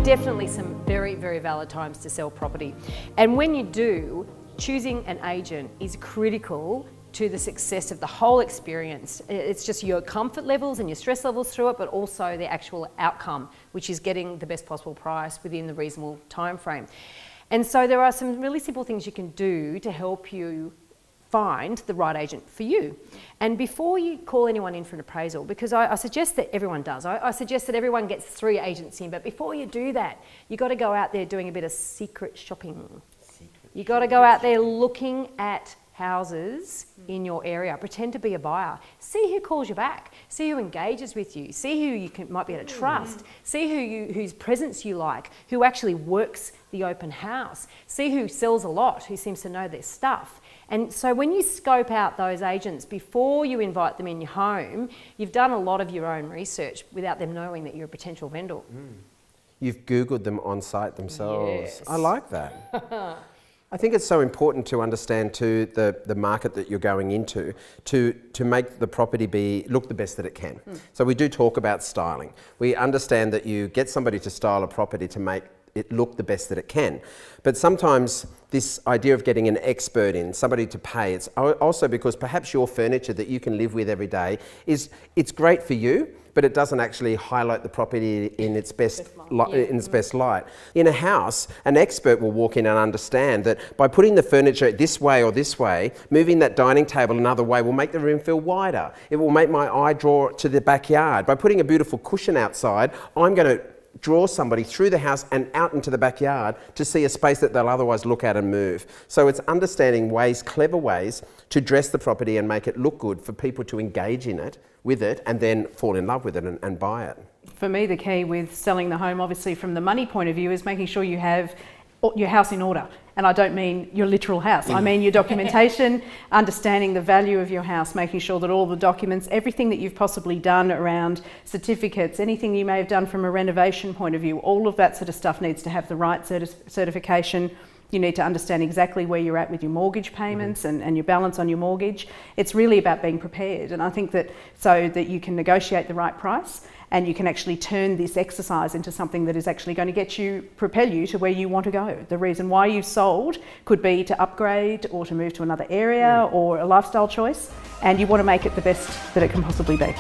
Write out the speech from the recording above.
definitely some very, very valid times to sell property. And when you do, choosing an agent is critical to the success of the whole experience. It's just your comfort levels and your stress levels through it, but also the actual outcome, which is getting the best possible price within the reasonable time frame. And so there are some really simple things you can do to help you find the right agent for you. And before you call anyone in for an appraisal, because I suggest that everyone does, I suggest that everyone gets 3 agents in, but before you do that, you've got to go out there doing a bit of secret shopping. You've got to go out there looking at houses in your area. Pretend to be a buyer. See who calls you back. See who engages with you. See who you might be able to trust. See whose presence you like, who actually works the open house. See who sells a lot, who seems to know their stuff. And so when you scope out those agents before you invite them in your home, you've done a lot of your own research without them knowing that you're a potential vendor. You've Googled them on site themselves. Yes. I like that. I think it's so important to understand too the market that you're going into to make the property look the best that it can. So we do talk about styling. We understand that you get somebody to style a property to make it look the best that it can. But sometimes this idea of getting an expert in, somebody to pay, it's also because perhaps your furniture that you can live with every day it's great for you, but it doesn't actually highlight the property in its best light. In a house, an expert will walk in and understand that by putting the furniture this way or this way, moving that dining table another way will make the room feel wider. It will make my eye draw to the backyard. By putting a beautiful cushion outside, I'm going to draw somebody through the house and out into the backyard to see a space that they'll otherwise look at and move. So it's understanding clever ways to dress the property and make it look good for people to engage with it and then fall in love with it and buy it. For me, the key with selling the home, obviously from the money point of view, is making sure you have your house in order. And I don't mean your literal house. I mean your documentation, understanding the value of your house, making sure that all the documents, everything that you've possibly done around certificates, anything you may have done from a renovation point of view, all of that sort of stuff needs to have the right certification. You need to understand exactly where you're at with your mortgage payments and your balance on your mortgage. It's really about being prepared. And I think that so that you can negotiate the right price and you can actually turn this exercise into something that is actually going to propel you to where you want to go. The reason why you sold could be to upgrade or to move to another area or a lifestyle choice, and you want to make it the best that it can possibly be.